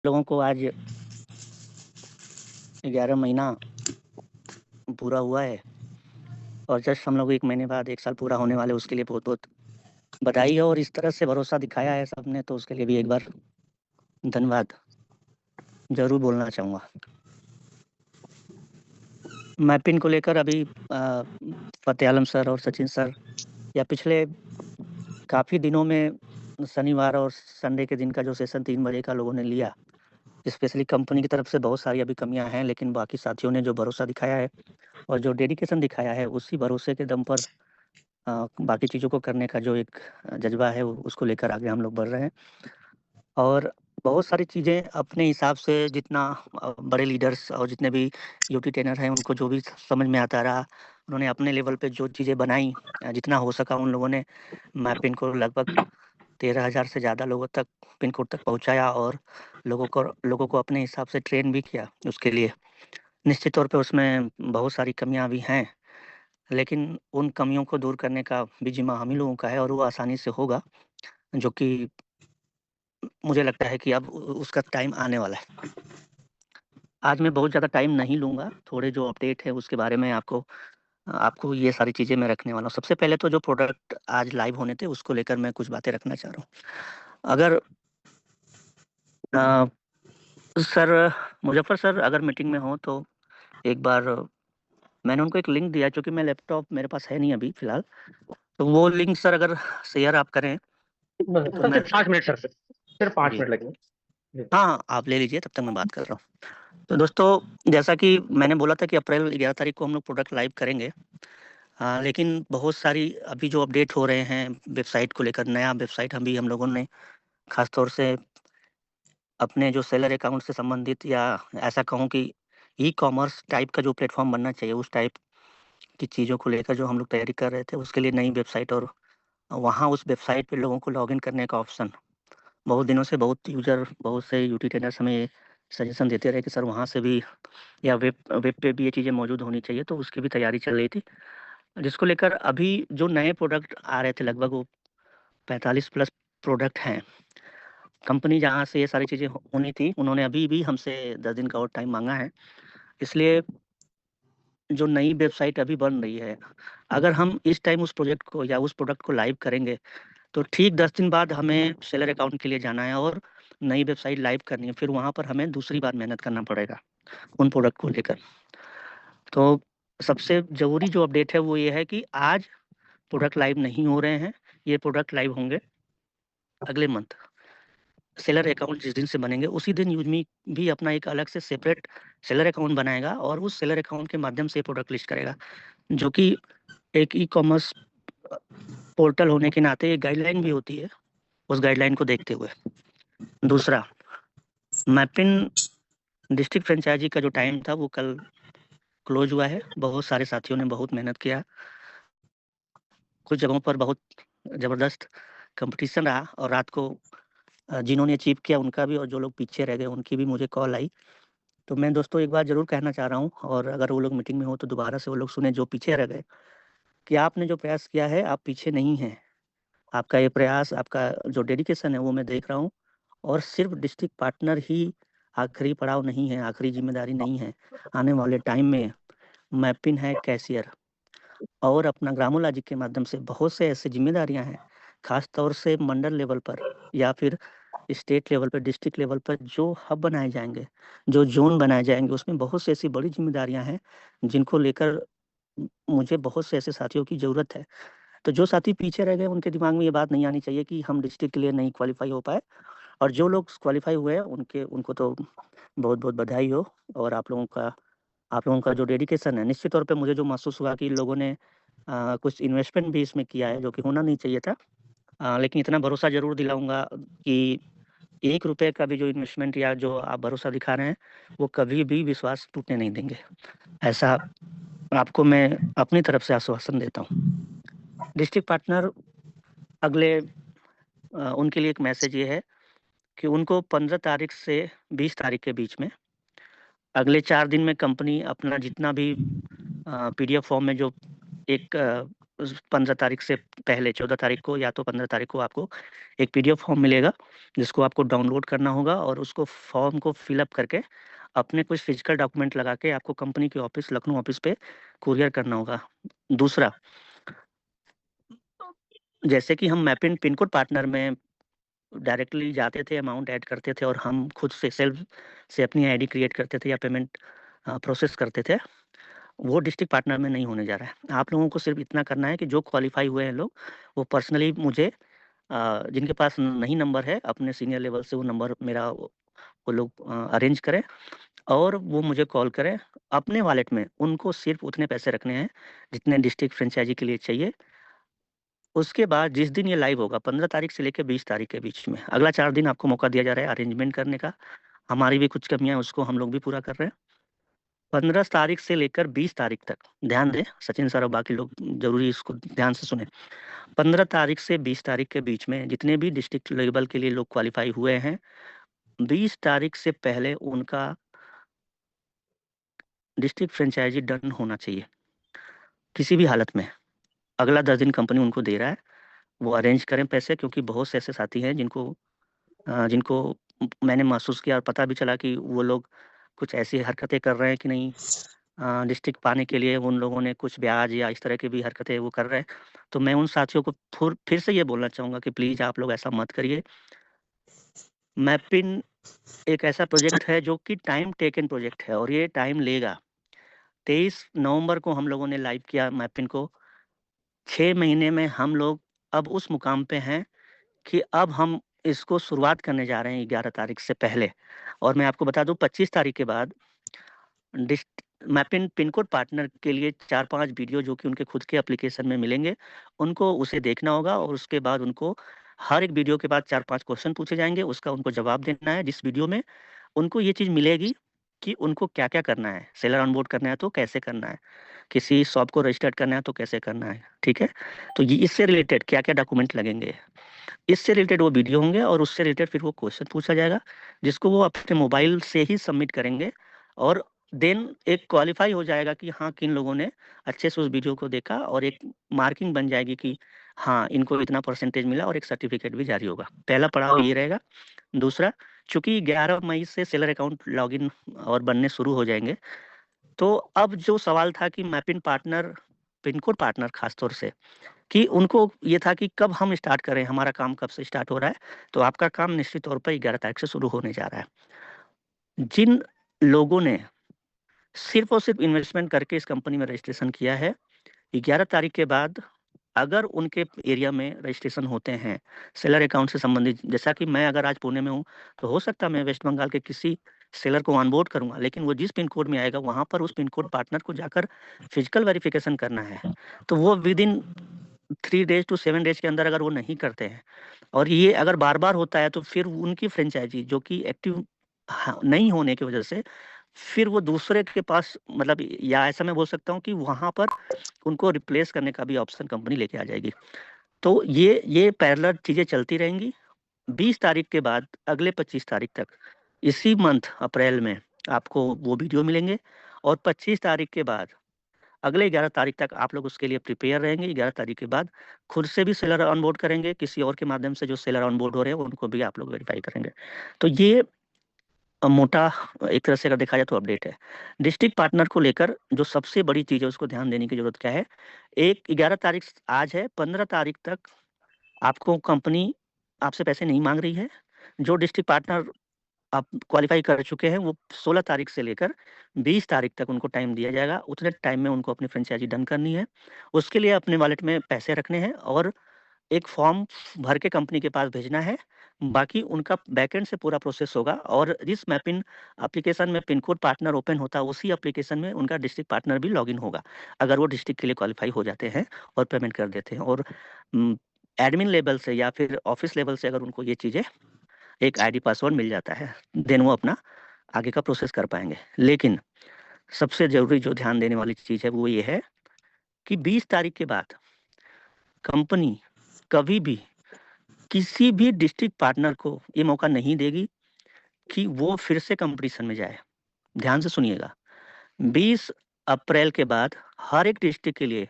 लोगों को आज 11 महीना पूरा हुआ है और जस्ट हम लोग 1 महीने बाद 1 साल पूरा होने वाले, उसके लिए बहुत-बहुत बधाई है। और इस तरह से भरोसा दिखाया है सबने, तो उसके लिए भी एक बार धन्यवाद ज़रूर बोलना चाहूँगा। मैपिंग को लेकर अभी फ़तेह आलम सर और सचिन सर या पिछले काफ़ी दिनों में शनिवार और संडे के दिन का जो सेशन 3 बजे का लोगों ने लिया, स्पेशली कंपनी की तरफ से बहुत सारी अभी कमियाँ हैं, लेकिन बाकी साथियों ने जो भरोसा दिखाया है और जो डेडिकेशन दिखाया है, उसी भरोसे के दम पर बाकी चीज़ों को करने का जो एक जज़्बा है, उसको लेकर आगे हम लोग बढ़ रहे हैं। और बहुत सारी चीज़ें अपने हिसाब से जितना बड़े लीडर्स और जितने भी यूटी ट्रेनर हैं, उनको जो भी समझ में आता रहा, उन्होंने अपने लेवल पे जो चीज़ें बनाई, जितना हो सका उन लोगों ने मैपिंग को लगभग 13,000 से ज़्यादा लोगों तक, पिन कोड तक पहुँचाया और लोगों को अपने हिसाब से ट्रेन भी किया उसके लिए। निश्चित तौर पे उसमें बहुत सारी कमियाँ भी हैं, लेकिन उन कमियों को दूर करने का भी ज़िम्मा हम ही लोगों का है और वो आसानी से होगा, जो कि मुझे लगता है कि अब उसका टाइम आने वाला है। आज मैं बहुत ज़्यादा टाइम नहीं लूँगा, थोड़े जो अपडेट है उसके बारे में आपको आपको ये सारी चीज़ें मैं रखने वाला हूँ। सबसे पहले तो जो प्रोडक्ट आज लाइव होने थे, उसको लेकर मैं कुछ बातें रखना चाह रहा हूँ। अगर अ, सर मुज़फ़्फ़र सर अगर मीटिंग में हों तो एक बार मैंने उनको एक लिंक दिया, चूँकि मैं लैपटॉप मेरे पास है नहीं अभी फ़िलहाल, तो वो लिंक सर अगर शेयर आप करें तो सर मैं सिर्फ 5 मिनट सर, सिर्फ 5 जी। मिनट लगेंगे। जी। हाँ, हाँ, आप ले लीजिए, तब तक मैं बात कर रहा हूँ। तो दोस्तों, जैसा कि मैंने बोला था कि अप्रैल 11 तारीख को हम लोग प्रोडक्ट लाइव करेंगे। लेकिन बहुत सारी अभी जो अपडेट हो रहे हैं वेबसाइट को लेकर, नया वेबसाइट हम लोगों ने ख़ास तौर से अपने जो सेलर अकाउंट से संबंधित, या ऐसा कहूँ कि ई-कॉमर्स टाइप का जो प्लेटफ़ॉर्म बनना चाहिए, उस टाइप की चीज़ों को लेकर जो हम लोग तैयारी कर रहे थे, उसके लिए नई वेबसाइट, और वहाँ उस वेबसाइट पे लोगों को लॉगिन करने का ऑप्शन, बहुत दिनों से बहुत से यूटी ट्रेडर्स हमें सजेशन देते रहे कि सर वहाँ से भी, या वेब पे भी ये चीज़ें मौजूद होनी चाहिए, तो उसकी भी तैयारी चल रही थी। जिसको लेकर अभी जो नए प्रोडक्ट आ रहे थे, लगभग वो 45 प्लस प्रोडक्ट हैं। कंपनी जहाँ से ये सारी चीज़ें होनी थी, उन्होंने अभी भी हमसे 10 दिन का और टाइम माँगा है। इसलिए जो नई वेबसाइट अभी बन रही है, अगर हम इस टाइम उस प्रोजेक्ट को या उस प्रोडक्ट को लाइव करेंगे, तो ठीक 10 दिन बाद हमें सेलर अकाउंट के लिए जाना है और नई वेबसाइट लाइव करनी है। फिर वहाँ पर हमें दूसरी बार मेहनत करना पड़ेगा उन प्रोडक्ट को लेकर। तो सबसे ज़रूरी जो अपडेट है वो ये है कि आज प्रोडक्ट लाइव नहीं हो रहे हैं, ये प्रोडक्ट लाइव होंगे अगले मंथ। सेलर अकाउंट जिस दिन से बनेंगे, उसी दिन यूज़मी भी अपना एक अलग से सेपरेट सेलर अकाउंट बनाएगा और उस सेलर अकाउंट के माध्यम से प्रोडक्ट लिस्ट करेगा, जो कि एक ई-कॉमर्स अ, पोर्टल होने के नाते एक गाइडलाइन भी होती है, उस गाइडलाइन को देखते हुए। दूसरा, मैपिन डिस्ट्रिक्ट फ्रेंचाइज़ी का जो टाइम था, वो कल क्लोज़ हुआ है। बहुत सारे साथियों ने बहुत मेहनत किया। कुछ जगहों पर बहुत ज़बरदस्त कॉम्पिटिशन रहा और रात को जिन्होंने अचीव किया उनका भी, और जो लोग पीछे रह गए उनकी भी मुझे कॉल आई। तो मैं दोस्तों एक बार ज़रूर कहना चाह रहा हूँ, और अगर वो लोग मीटिंग में हो तो दोबारा से वो लोग सुने जो पीछे रह गए, कि आपने जो प्रयास किया है, आप पीछे नहीं हैं। आपका ये प्रयास, आपका जो डेडिकेशन है वो मैं देख रहा हूँ, और सिर्फ़ डिस्ट्रिक्ट पार्टनर ही आखिरी पड़ाव नहीं है, आखिरी ज़िम्मेदारी नहीं है। आने वाले टाइम में मैपिन है, कैशियर और अपना ग्रामोलॉजिक के माध्यम से बहुत से ऐसी ज़िम्मेदारियाँ हैं, ख़ास तौर से मंडल लेवल पर या फिर स्टेट लेवल पे, डिस्ट्रिक्ट लेवल पर जो हब बनाए जाएँगे, जो ज़ोन बनाए जाएँगे, उसमें बहुत सी ऐसी बड़ी ज़िम्मेदारियाँ हैं, जिनको लेकर मुझे बहुत से ऐसे साथियों की ज़रूरत है। तो जो साथी पीछे रह गए, उनके दिमाग में ये बात नहीं आनी चाहिए कि हम डिस्ट्रिक्ट के लिए नहीं क्वालीफ़ाई हो पाए, और जो लोग क्वालीफ़ाई हुए हैं, उनको तो बहुत-बहुत बधाई हो। और आप लोगों का जो डेडिकेशन है, निश्चित तौर पे मुझे जो महसूस हुआ कि इन लोगों ने कुछ इन्वेस्टमेंट भी इसमें किया है, जो कि होना नहीं चाहिए था। लेकिन इतना भरोसा ज़रूर दिलाऊँगा कि ₹1 का भी जो इन्वेस्टमेंट या जो आप भरोसा दिखा रहे हैं, वो कभी भी विश्वास टूटने नहीं देंगे। ऐसा आपको मैं अपनी तरफ से आश्वासन देता हूँ। डिस्ट्रिक्ट पार्टनर अगले उनके लिए एक मैसेज ये है कि उनको 15 तारीख से 20 तारीख के बीच में, अगले 4 दिन में कंपनी अपना जितना भी पीडीएफ फॉर्म में जो एक 15 तारीख से पहले 14 तारीख को या तो 15 तारीख को आपको एक पीडीएफ फॉर्म मिलेगा, जिसको आपको डाउनलोड करना होगा और उसको फॉर्म को फिलअप करके अपने कुछ फिजिकल डॉक्यूमेंट लगा के आपको कंपनी के ऑफिस, लखनऊ ऑफिस पे कुरियर करना होगा। दूसरा, जैसे कि हम मैपिन पिन कोड पार्टनर में डायरेक्टली जाते थे, अमाउंट ऐड करते थे और हम खुद से सेल्फ से अपनी आईडी क्रिएट करते थे या पेमेंट प्रोसेस करते थे, वो डिस्ट्रिक्ट पार्टनर में नहीं होने जा रहा है। आप लोगों को सिर्फ इतना करना है कि जो क्वालिफाई हुए हैं लोग, वो पर्सनली मुझे जिनके पास नहीं नंबर है, अपने सीनियर लेवल से वो नंबर मेरा वो लोग अरेंज करें और वो मुझे कॉल करें। अपने वॉलेट में उनको सिर्फ उतने पैसे रखने हैं जितने डिस्ट्रिक्ट फ्रेंचाइजी के लिए चाहिए। उसके बाद जिस दिन ये लाइव होगा, 15 तारीख से लेकर 20 तारीख के बीच में, अगला 4 दिन आपको मौका दिया जा रहा है अरेंजमेंट करने का। हमारी भी कुछ कमियां हैं, उसको हम लोग भी पूरा कर रहे हैं। 15 तारीख से लेकर 20 तारीख तक, ध्यान दें सचिन सर और बाकी लोग, जरूरी इसको ध्यान से सुने। 15 तारीख से 20 तारीख के बीच में जितने भी डिस्ट्रिक्ट लेवल के लिए लोग क्वालिफाई हुए हैं, 20 तारीख से पहले उनका डिस्ट्रिक्ट फ्रेंचाइजी डन होना चाहिए किसी भी हालत में। अगला 10 दिन कंपनी उनको दे रहा है, वो अरेंज करें पैसे, क्योंकि बहुत से ऐसे साथी हैं जिनको मैंने महसूस किया और पता भी चला कि वो लोग कुछ ऐसी हरकतें कर रहे हैं कि नहीं, डिस्ट्रिक्ट पाने के लिए उन लोगों ने कुछ ब्याज या इस तरह की भी हरकतें वो कर रहे हैं। तो मैं उन साथियों को फिर से ये बोलना चाहूँगा कि प्लीज़ आप लोग ऐसा मत करिए। मैपिन एक ऐसा प्रोजेक्ट है जो कि टाइम टेकन प्रोजेक्ट है और ये टाइम लेगा। 23 नवंबर को हम लोगों ने लाइव किया मैपिन को। 6 महीने में हम लोग अब उस मुकाम पे हैं कि अब हम इसको शुरुआत करने जा रहे हैं 11 तारीख से पहले। और मैं आपको बता दूं, 25 तारीख के बाद मैपिन पिन कोड पार्टनर के लिए 4-5 वीडियो जो कि उनके खुद के एप्लीकेशन में मिलेंगे, उनको उसे देखना होगा और उसके बाद उनको हर एक वीडियो के बाद 4-5 क्वेश्चन पूछे जाएंगे, उसका उनको जवाब देना है। जिस वीडियो में उनको ये चीज़ मिलेगी कि उनको क्या-क्या करना है, सेलर ऑनबोर्ड करना है तो कैसे करना है, किसी शॉप को रजिस्टर्ड करना है तो कैसे करना है, ठीक है? तो ये इससे रिलेटेड क्या-क्या डॉक्यूमेंट लगेंगे, इससे रिलेटेड वो वीडियो होंगे और उससे रिलेटेड फिर वो क्वेश्चन पूछा जाएगा, जिसको वो अपने मोबाइल से ही सबमिट करेंगे और देन एक क्वालिफाई हो जाएगा कि हाँ, किन लोगों ने अच्छे से उस वीडियो को देखा और एक मार्किंग बन जाएगी कि हाँ, इनको इतना परसेंटेज मिला और एक सर्टिफिकेट भी जारी होगा। पहला पड़ाव ये रहेगा। दूसरा, चूंकि 11 मई से सेलर अकाउंट लॉगिन और बनने शुरू हो जाएंगे, तो अब जो सवाल था कि मैपिन पार्टनर, पिन कोड पार्टनर खासतौर से, कि उनको ये था कि कब हम स्टार्ट करें, हमारा काम कब से स्टार्ट हो रहा है। तो आपका काम निश्चित तौर पर 11 तारीख से शुरू होने जा रहा है। जिन लोगों ने सिर्फ और सिर्फ इन्वेस्टमेंट करके इस कंपनी में रजिस्ट्रेशन किया है, 11 तारीख के बाद अगर उनके एरिया में रजिस्ट्रेशन होते हैं सेलर अकाउंट से संबंधित, जैसा कि मैं अगर आज पुणे में हूँ तो हो सकता है मैं वेस्ट बंगाल के किसी सेलर को ऑनबोर्ड करूंगा, लेकिन वो जिस पिन कोड में आएगा वहां पर उस पिन कोड पार्टनर को जाकर फिजिकल वेरिफिकेशन करना है। तो वो within 3 days to 7 days के अंदर अगर वो नहीं करते हैं और ये अगर बार बार होता है, तो फिर उनकी फ्रेंचाइजी जो कि एक्टिव नहीं होने की वजह से फिर वो दूसरे के पास, मतलब या ऐसा मैं बोल सकता हूँ कि वहां पर उनको रिप्लेस करने का भी ऑप्शन कंपनी लेके आ जाएगी। तो ये पैरेलल चीजें चलती रहेंगी। 20 तारीख के बाद अगले 25 तारीख तक, इसी मंथ अप्रैल में आपको वो वीडियो मिलेंगे और 25 तारीख के बाद अगले 11 तारीख तक आप लोग उसके लिए प्रिपेयर रहेंगे। 11 तारीख के बाद खुद से भी सेलर ऑनबोर्ड करेंगे, किसी और के माध्यम से जो सेलर ऑनबोर्ड हो रहे हैं उनको भी आप लोग वेरीफाई करेंगे। तो ये मोटा एक तरह से अगर देखा जाए तो अपडेट है। डिस्ट्रिक्ट पार्टनर को लेकर जो सबसे बड़ी चीज़ है उसको ध्यान देने की जरूरत क्या है। 11 तारीख आज है, 15 तारीख तक आपको कंपनी आपसे पैसे नहीं मांग रही है। जो डिस्ट्रिक्ट पार्टनर आप क्वालिफाई कर चुके हैं वो 16 तारीख से लेकर 20 तारीख तक उनको टाइम दिया जाएगा। उतने टाइम में उनको अपनी फ्रेंचाइजी डन करनी है। उसके लिए अपने वॉलेट में पैसे रखने हैं और एक फॉर्म भर के कंपनी के पास भेजना है। बाकी उनका बैकएंड से पूरा प्रोसेस होगा और जिस मैपिन एप्लीकेशन में पिन कोड पार्टनर ओपन होता है उसी एप्लीकेशन में उनका डिस्ट्रिक्ट पार्टनर भी लॉगिन होगा, अगर वो डिस्ट्रिक्ट के लिए क्वालिफाई हो जाते हैं और पेमेंट कर देते हैं। और एडमिन लेवल से या फिर ऑफिस लेवल से अगर उनको ये चीज़ें, एक आईडी पासवर्ड मिल जाता है, देन वो अपना आगे का प्रोसेस कर पाएंगे। लेकिन सबसे जरूरी जो ध्यान देने वाली चीज़ है वो ये है कि 20 तारीख के बाद कंपनी कभी भी किसी भी डिस्ट्रिक्ट पार्टनर को ये मौका नहीं देगी कि वो फिर से कंपटीशन में जाए। ध्यान से सुनिएगा, 20 अप्रैल के बाद हर एक डिस्ट्रिक्ट के लिए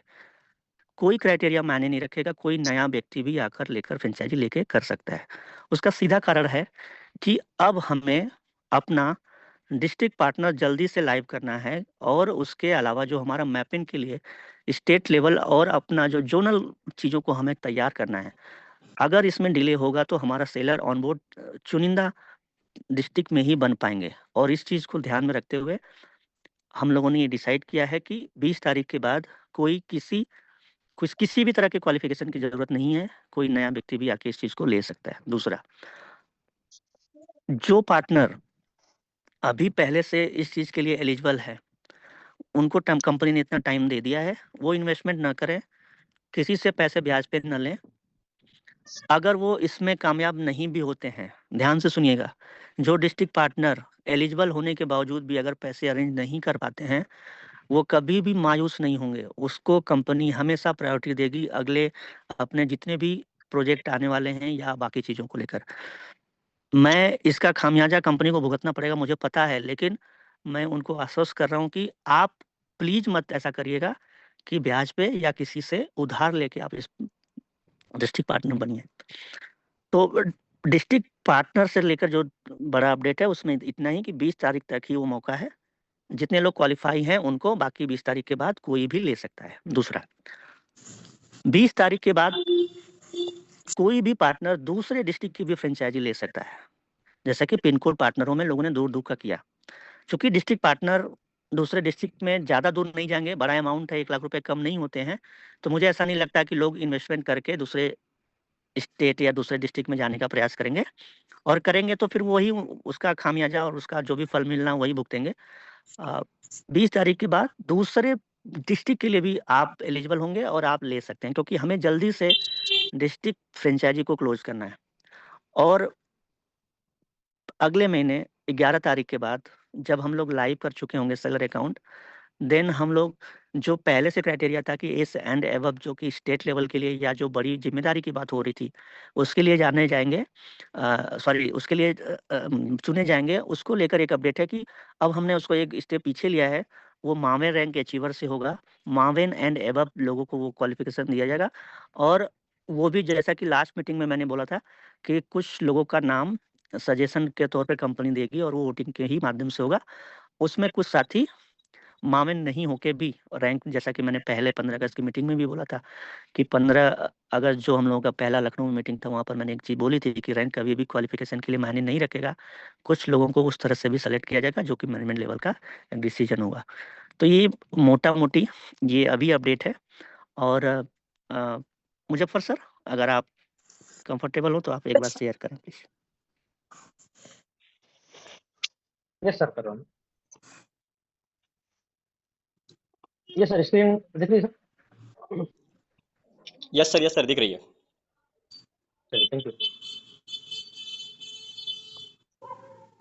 कोई क्राइटेरिया मायने नहीं रखेगा, कोई नया व्यक्ति भी आकर लेकर फ्रेंचाइजी लेके कर सकता है। उसका सीधा कारण है कि अब हमें अपना डिस्ट्रिक्ट पार्टनर जल्दी से लाइव करना है, और उसके अलावा जो हमारा मैपिंग के लिए स्टेट लेवल और अपना जो जोनल चीज़ों को हमें तैयार करना है। अगर इसमें डिले होगा तो हमारा सेलर ऑनबोर्ड चुनिंदा डिस्ट्रिक्ट में ही बन पाएंगे, और इस चीज़ को ध्यान में रखते हुए हम लोगों ने ये डिसाइड किया है कि 20 तारीख के बाद कोई किसी भी तरह के क्वालिफिकेशन की जरूरत नहीं है, कोई नया व्यक्ति भी आके इस चीज़ को ले सकता है। दूसरा, जो पार्टनर अभी पहले से इस चीज़ के लिए एलिजिबल है, उनको कंपनी ने इतना टाइम दे दिया है, वो इन्वेस्टमेंट ना करें, किसी से पैसे ब्याज पे न लें। अगर वो इसमें कामयाब नहीं भी होते हैं, ध्यान से सुनिएगा, जो डिस्ट्रिक्ट पार्टनर एलिजिबल होने के बावजूद भी अगर पैसे अरेंज नहीं कर पाते हैं, वो कभी भी मायूस नहीं होंगे। उसको कंपनी हमेशा प्रायोरिटी देगी अगले अपने जितने भी प्रोजेक्ट आने वाले हैं या बाकी चीज़ों को लेकर। मैं इसका खामियाजा कंपनी को भुगतना पड़ेगा, मुझे पता है, लेकिन मैं उनको आश्वस्त कर रहा हूँ कि आप प्लीज मत ऐसा करिएगा कि ब्याज पे या किसी से उधार लेके आप इस डिस्ट्रिक्ट पार्टनर बनिए। तो डिस्ट्रिक्ट पार्टनर से लेकर जो बड़ा अपडेट है उसमें इतना ही कि 20 तारीख तक ही वो मौका है। जितने लोग क्वालिफाई हैं उनको, बाकी 20 तारीख के बाद कोई भी ले सकता है। दूसरा, 20 तारीख के बाद कोई भी पार्टनर दूसरे डिस्ट्रिक्ट की भी फ्रेंचाइजी ले सकता है, जैसा कि पिन कोड पार्टनरों में लोगों ने दूर दूर का किया। क्योंकि डिस्ट्रिक्ट पार्टनर दूसरे डिस्ट्रिक्ट में ज़्यादा दूर नहीं जाएंगे, बड़ा अमाउंट है, 1 लाख रुपए कम नहीं होते हैं, तो मुझे ऐसा नहीं लगता कि लोग इन्वेस्टमेंट करके दूसरे स्टेट या दूसरे डिस्ट्रिक्ट में जाने का प्रयास करेंगे, और करेंगे तो फिर वही उसका खामियाजा और उसका जो भी फल मिलना वही भुगतेंगे। 20 तारीख के बाद दूसरे डिस्ट्रिक्ट के लिए भी आप एलिजिबल होंगे और आप ले सकते हैं, क्योंकि हमें जल्दी से डिस्ट्रिक्ट फ्रेंचाइजी को क्लोज करना है। और अगले महीने 11 तारीख के बाद जब हम लोग लाइव कर चुके होंगे सेलर अकाउंट, देन हम लोग जो पहले से क्राइटेरिया था कि एस एंड एवब, जो कि स्टेट लेवल के लिए या जो बड़ी जिम्मेदारी की बात हो रही थी, उसके लिए जाने जाएंगे, सॉरी उसके लिए चुने जाएंगे। उसको लेकर एक अपडेट है कि अब हमने उसको एक स्टेप पीछे लिया है, वो मावेन रैंक अचीवर से होगा। मावेन एंड एवब लोगों को वो क्वालिफिकेशन दिया जाएगा, और वो भी जैसा कि लास्ट मीटिंग में मैंने बोला था कि कुछ लोगों का नाम सजेशन के तौर पे कंपनी देगी और वो वोटिंग के ही माध्यम से होगा। उसमें कुछ साथी मावेन नहीं होके भी रैंक, जैसा कि मैंने पहले 15 अगस्त की मीटिंग में भी बोला था कि 15 अगस्त जो हम लोगों का पहला लखनऊ में मीटिंग था, वहाँ पर मैंने एक चीज़ बोली थी कि रैंक कभी भी क्वालिफिकेशन के लिए मायने नहीं रखेगा। कुछ लोगों को उस तरह से भी सेलेक्ट किया जाएगा जो कि मैनेजमेंट लेवल का डिसीजन होगा। तो ये मोटा मोटी ये अभी अपडेट है। और मुजफ्फर सर, अगर आप कंफर्टेबल हो तो आप एक बार शेयर करें प्लीज। यस सर, कर रहा हूँ। यस सर, स्क्रीन दिख रही है सर? यस सर दिख रही है। चलिए, थैंक यू।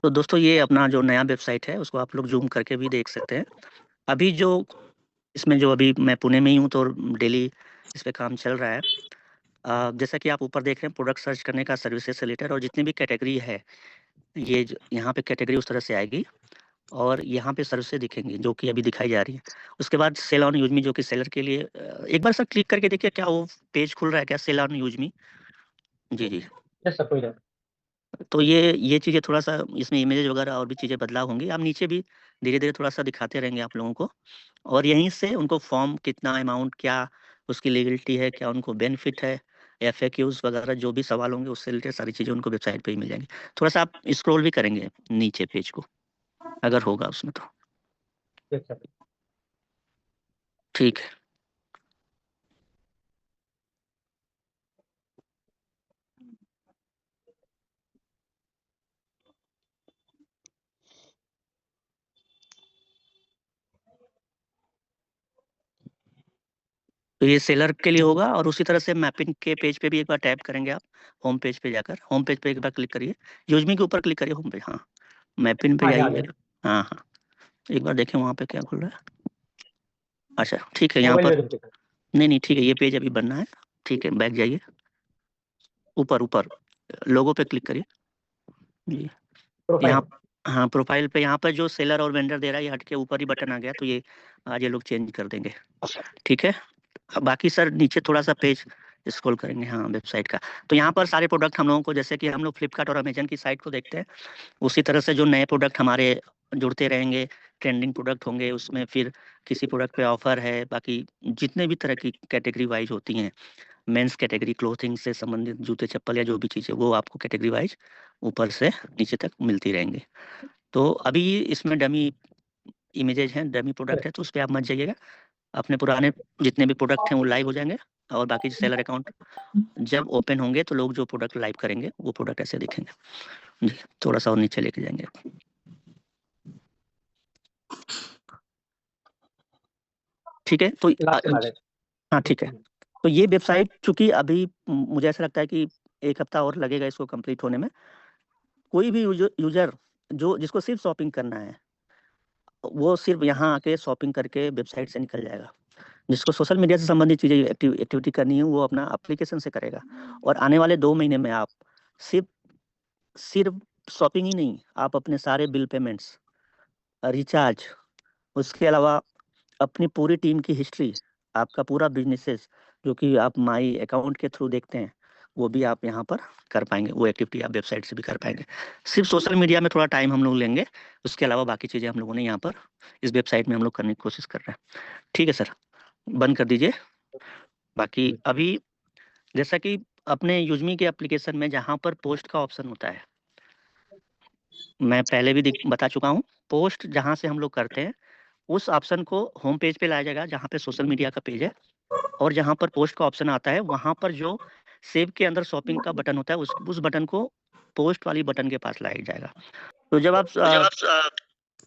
तो दोस्तों, ये अपना जो नया वेबसाइट है उसको आप लोग जूम करके भी देख सकते हैं। अभी जो इसमें जो अभी मैं पुणे में ही हूँ तो डेली इस पे काम चल रहा है। जैसा कि आप ऊपर देख रहे हैं, प्रोडक्ट सर्च करने का, सर्विसेज से रिलेटेड, और जितनी भी कैटेगरी है, ये यहाँ पे कैटेगरी उस तरह से आएगी, और यहाँ पे सर्विसेज दिखेंगी जो कि अभी दिखाई जा रही है। उसके बाद सेल ऑन यूजमी, जो कि सेलर के लिए, एक बार सर क्लिक करके देखिए क्या वो पेज खुल रहा है क्या, सेल ऑन यूजमी। जी जी। यस सर, कोई नहीं। तो ये चीज़ें थोड़ा सा इसमें इमेजेस वगैरह और भी चीज़ें बदलाव होंगी, आप नीचे भी धीरे धीरे थोड़ा सा दिखाते रहेंगे आप लोगों को। और यहीं से उनको फॉर्म कितना अमाउंट, क्या उसकी लीगलिटी है, क्या उनको बेनिफिट है, FAQs वगैरह जो भी सवाल होंगे उससे रिलेटेड सारी चीज़ें उनको वेबसाइट पे ही मिल जाएंगी। थोड़ा सा आप स्क्रॉल भी करेंगे नीचे पेज को, अगर होगा उसमें तो। Yes sir. ठीक है। तो ये सेलर के लिए होगा, और उसी तरह से मैपिंग के पेज पे भी एक बार टैप करेंगे आप, होम पेज पे जाकर, होम पेज पे एक बार क्लिक करिए, यूजमी के ऊपर क्लिक करिए, होम पेज, हाँ मैपिंग पे हाँ, यहाँ आ जाइए। गया। हाँ हाँ, एक बार देखें वहाँ पे क्या खुल रहा है। अच्छा ठीक है, यहाँ मोबाइल पर वेरिफिकेशन। नहीं ठीक है, ये पेज अभी बनना है। ठीक है, बैक जाइए, ऊपर ऊपर लोगो पे क्लिक करिए जी। प्रोफाइल। यहाँ, हाँ प्रोफाइल पे, यहाँ पर जो सेलर और वेंडर दे रहा है ये हट के ऊपर ही बटन आ गया, तो ये आज ये लोग चेंज कर देंगे। ठीक है, बाकी सर नीचे थोड़ा सा पेज स्क्रॉल करेंगे, हाँ वेबसाइट का, तो यहाँ पर सारे प्रोडक्ट हम लोगों को, जैसे कि हम लोग फ्लिपकार्ट और अमेजन की साइट को देखते हैं, उसी तरह से जो नए प्रोडक्ट हमारे जुड़ते रहेंगे, ट्रेंडिंग प्रोडक्ट होंगे, उसमें फिर किसी प्रोडक्ट पे ऑफर है, बाकी जितने भी तरह की कैटेगरी वाइज होती हैं, मेंस कैटेगरी क्लोथिंग से संबंधित जूते चप्पल या जो भी चीज़ें, वो आपको कैटेगरी वाइज ऊपर से नीचे तक मिलती रहेंगे। तो अभी इसमें डमी इमेजेज हैं, डमी प्रोडक्ट है, तो उस पर आप मत जाइएगा, अपने पुराने जितने भी प्रोडक्ट हैं वो लाइव हो जाएंगे, और बाकी सेलर अकाउंट जब ओपन होंगे तो लोग जो प्रोडक्ट लाइव करेंगे वो प्रोडक्ट ऐसे दिखेंगे जी। थोड़ा सा और नीचे लेके जाएंगे, ठीक है। तो हाँ ठीक है, तो ये वेबसाइट चूंकि अभी मुझे ऐसा लगता है कि 1 हफ्ता और लगेगा इसको कंप्लीट होने में। कोई भी यूजर जो जिसको सिर्फ शॉपिंग करना है, वो सिर्फ यहाँ आके शॉपिंग करके वेबसाइट से निकल जाएगा। जिसको सोशल मीडिया से संबंधित चीज़ें एक्टिविटी करनी है, वो अपना एप्लीकेशन से करेगा। और आने वाले 2 महीने में आप सिर्फ सिर्फ शॉपिंग ही नहीं, आप अपने सारे बिल पेमेंट्स, रिचार्ज, उसके अलावा अपनी पूरी टीम की हिस्ट्री, आपका पूरा बिजनेसेस जो कि आप माई अकाउंट के थ्रू देखते हैं, वो भी आप यहाँ पर कर पाएंगे। वो एक्टिविटी आप वेबसाइट से भी कर पाएंगे। सिर्फ सोशल मीडिया में थोड़ा टाइम हम लोग लेंगे, उसके अलावा बाकी चीज़ें हम लोगों ने यहाँ पर इस वेबसाइट में हम लोग करने की कोशिश कर रहे हैं। ठीक है सर, बंद कर दीजिए। बाकी अभी जैसा कि अपने यूजमी के एप्लीकेशन में जहाँ पर पोस्ट का ऑप्शन होता है, मैं पहले भी बता चुका हूँ, पोस्ट जहाँ से हम लोग करते हैं उस ऑप्शन को होम पेज पे लाया जाएगा जहाँ पे सोशल मीडिया का पेज है, और जहाँ पर पोस्ट का ऑप्शन आता है वहाँ पर जो सेव के अंदर शॉपिंग का बटन होता है उस बटन को पोस्ट वाली बटन के पास लाया जाएगा। तो जब आप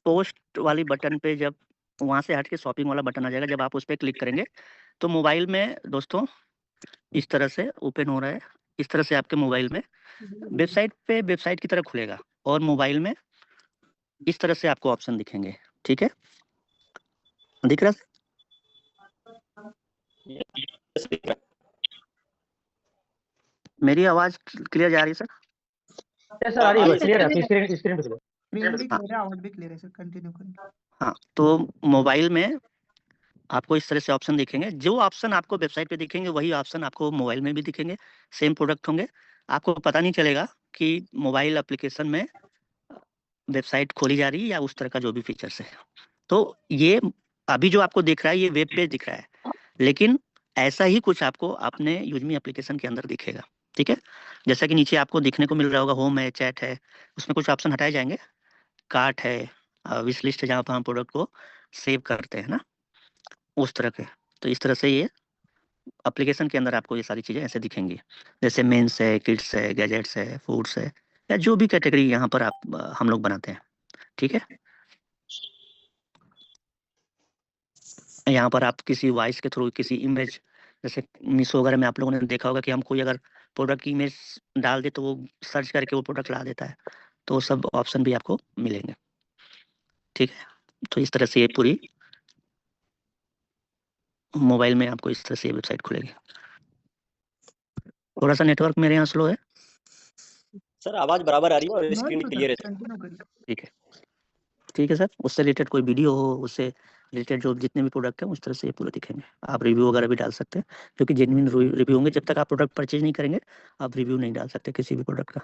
पोस्ट वाली बटन पे, जब वहाँ से हट के शॉपिंग वाला बटन आ जाएगा, जब आप उस पर क्लिक करेंगे तो मोबाइल में दोस्तों इस तरह से ओपन हो रहा है, इस तरह से आपके मोबाइल में वेबसाइट पे वेबसाइट की तरह खुलेगा, और मोबाइल में इस तरह से आपको ऑप्शन दिखेंगे। ठीक है, दिख रहा है? यस, दिख रहा है। मेरी आवाज क्लियर जा रही है सर? यस सर, आ रही है, क्लियर है, स्क्रीन पे चलो। स्क्रीन भी क्लियर है, आवाज भी क्लियर है सर, कंटिन्यू करें। हाँ, तो मोबाइल में आपको इस तरह से ऑप्शन दिखेंगे, जो ऑप्शन आपको वेबसाइट पे दिखेंगे वही ऑप्शन आपको मोबाइल में भी दिखेंगे, सेम प्रोडक्ट होंगे, आपको पता नहीं चलेगा कि मोबाइल एप्लीकेशन में वेबसाइट खोली जा रही है या उस तरह का जो भी फीचर्स है। तो ये अभी जो आपको दिख रहा है ये वेब पेज दिख रहा है, लेकिन ऐसा ही कुछ आपको अपने यूजमी एप्लीकेशन के अंदर दिखेगा। ठीक है, जैसा कि नीचे आपको दिखने को मिल रहा होगा, होम है, चैट है, उसमें कुछ ऑप्शन हटाए जाएंगे, कार्ट है, विश लिस्ट है, जहाँ पर हम प्रोडक्ट को सेव करते हैं ना, उस तरह के। तो इस तरह से ये एप्लीकेशन के अंदर आपको ये सारी चीज़ें ऐसे दिखेंगी, जैसे मेंस है, किड्स है, गैजेट्स है, फूड्स है, या जो भी कैटेगरी यहाँ पर आप हम लोग बनाते हैं। ठीक है, यहाँ पर आप किसी वॉइस के थ्रू किसी इमेज, जैसे मीशो वगैरह में आप लोगों ने देखा होगा कि हम कोई अगर प्रोडक्ट की इमेज डाल दे तो वो सर्च करके वो प्रोडक्ट ला देता है, तो वो सब ऑप्शन भी आपको मिलेंगे। ठीक है, तो इस तरह से ये पूरी मोबाइल में आपको इस तरह से वेबसाइट खुलेगी। थोड़ा सा नेटवर्क मेरे यहाँ स्लो है सर, आवाज बराबर आ रही है और स्क्रीन भी क्लियर है सर। कंटिन्यू करिए। ठीक है, ठीक है सर, उससे रिलेटेड कोई वीडियो हो, उससे रिलेटेड जो जितने भी प्रोडक्ट हैं उस तरह से ये पूरे दिखेंगे। आप रिव्यू वगैरह भी डाल सकते हैं, क्योंकि जेन्युइन रिव्यू होंगे। जब तक आप प्रोडक्ट परचेज नहीं करेंगे आप रिव्यू नहीं डाल सकते किसी भी प्रोडक्ट का।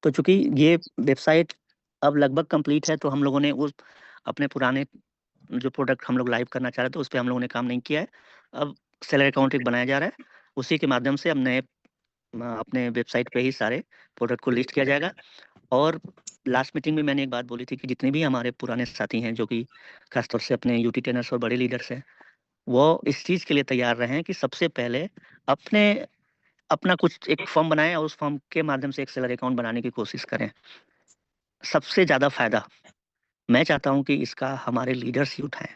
तो चूंकि ये वेबसाइट अब लगभग कंप्लीट है, तो हम लोगों ने उस अपने पुराने जो प्रोडक्ट हम लोग लाइव करना चाह रहे थे उस पर हम लोगों ने काम नहीं किया है। अब सेलर अकाउंट एक बनाया जा रहा है, उसी के माध्यम से अब नए अपने वेबसाइट पे ही सारे प्रोडक्ट को लिस्ट किया जाएगा। और लास्ट मीटिंग में मैंने एक बात बोली थी कि जितने भी हमारे पुराने साथी हैं, जो कि खासतौर से अपने यूटी ट्रेनर्स और बड़े लीडर्स हैं, वो इस चीज़ के लिए तैयार रहें कि सबसे पहले अपना कुछ एक फॉर्म बनाएं और उस फॉर्म के माध्यम से एक सेलर अकाउंट बनाने की कोशिश करें। सबसे ज़्यादा फायदा मैं चाहता हूं कि इसका हमारे लीडर्स ही उठाएं,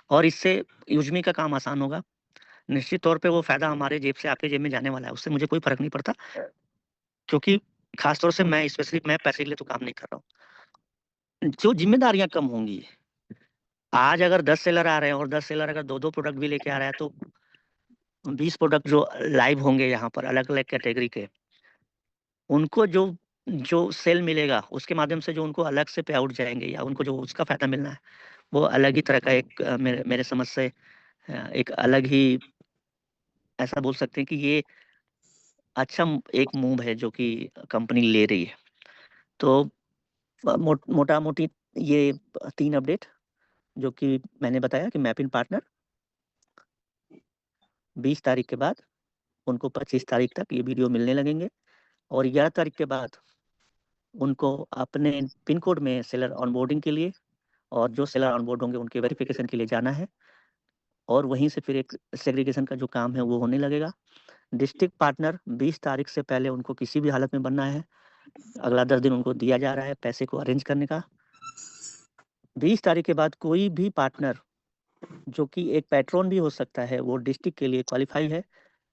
और इससे यूजमी का काम आसान होगा। निश्चित तौर पे वो फायदा हमारे जेब से आपके जेब में जाने वाला है, उससे मुझे कोई फर्क नहीं पड़ता, क्योंकि खासतौर से मैं स्पेशली मैं पैसे के लिए तो काम नहीं कर रहा हूँ। जो जिम्मेदारियां कम होंगी, आज अगर 10 सेलर आ रहे हैं और 10 सेलर अगर 2-2 प्रोडक्ट भी लेके आ रहा है, तो 20 प्रोडक्ट जो लाइव होंगे यहाँ पर अलग अलग कैटेगरी के, उनको जो जो सेल मिलेगा उसके माध्यम से जो उनको अलग से पे आउट जाएंगे या उनको जो उसका फायदा मिलना है, वो अलग ही तरह का एक मेरे समझ से एक अलग ही ऐसा बोल सकते हैं कि ये अच्छा एक मूव है जो कि कंपनी ले रही है। तो मोटा मोटी ये 3 अपडेट जो कि मैंने बताया कि मैपिंग पार्टनर 20 तारीख के बाद उनको 25 तारीख तक ये वीडियो मिलने लगेंगे और 11 तारीख के बाद उनको अपने पिन कोड में सेलर ऑनबोर्डिंग के लिए और जो सेलर ऑनबोर्ड होंगे उनके वेरिफिकेशन के लिए जाना है और वहीं से फिर एक सेग्रीगेशन का जो काम है वो होने लगेगा। डिस्ट्रिक्ट पार्टनर 20 तारीख से पहले उनको किसी भी हालत में बनना है। अगला 10 दिन उनको दिया जा रहा है पैसे को अरेंज करने का। 20 तारीख के बाद कोई भी पार्टनर जो कि एक पैट्रॉन भी हो सकता है, वो डिस्ट्रिक्ट के लिए क्वालिफाई है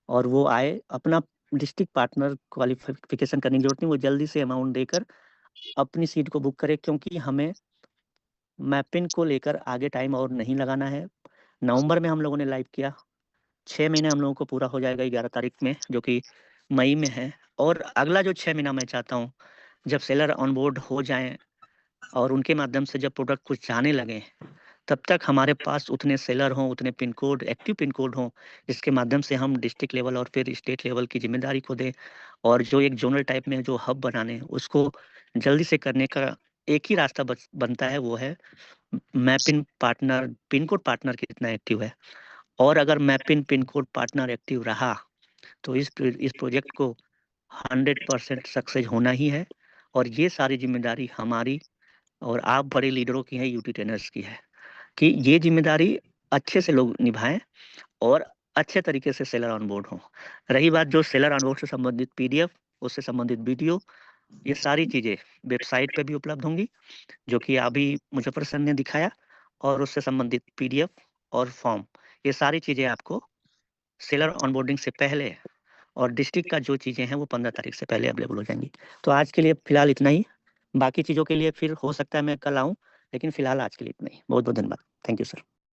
और वो आए अपना डिस्ट्रिक्ट पार्टनर क्वालिफिकेशन करने की जरूरत नहीं, वो जल्दी से अमाउंट देकर अपनी सीट को बुक करे, क्योंकि हमें मैपिंग को लेकर आगे टाइम और नहीं लगाना है। नवंबर में हम लोगों ने लाइव किया, 6 महीने हम लोगों को पूरा हो जाएगा 11 तारीख में, जो कि मई में है। और अगला जो 6 महीना मैं चाहता हूँ, जब सेलर ऑन बोर्ड हो जाएं और उनके माध्यम से जब प्रोडक्ट कुछ जाने लगे, तब तक हमारे पास उतने सेलर हों, उतने pin code, active pin code हों, जिसके माध्यम से हम डिस्ट्रिक्ट लेवल और फिर स्टेट लेवल की जिम्मेदारी को दें और जो एक जोनल टाइप में जो हब बनाने उसको जल्दी से करने का एक ही रास्ता बनता है, वो है mapping partner pin code partner कितना एक्टिव है। और अगर mapping pin code partner active रहा तो इस प्रोजेक्ट को 100% सक्सेस होना ही है और ये सारी जिम्मेदारी हमारी और आप बड़े लीडरों की है, यूटी ट्रेनर्स की है कि ये जिम्मेदारी अच्छे से लोग निभाएं और अच्छे तरीके से सेलर ऑन बोर्ड हो। रही बात जो सेलर ऑन बोर्ड से संबंधित पीडीएफ, उससे संबंधित वीडियो, ये सारी चीजें वेबसाइट पे भी उपलब्ध होंगी, जो कि अभी मुजफ्फर सर ने दिखाया, और उससे संबंधित पीडीएफ और फॉर्म, ये सारी चीजें आपको सेलर ऑनबोर्डिंग से पहले और डिस्ट्रिक्ट का जो चीजें हैं वो 15 तारीख से पहले अवेलेबल हो जाएंगी। तो आज के लिए फिलहाल इतना ही, बाकी चीजों के लिए फिर हो सकता है मैं कल आऊं, लेकिन फिलहाल आज के लिए इतना ही। बहुत बहुत धन्यवाद। Thank you sir.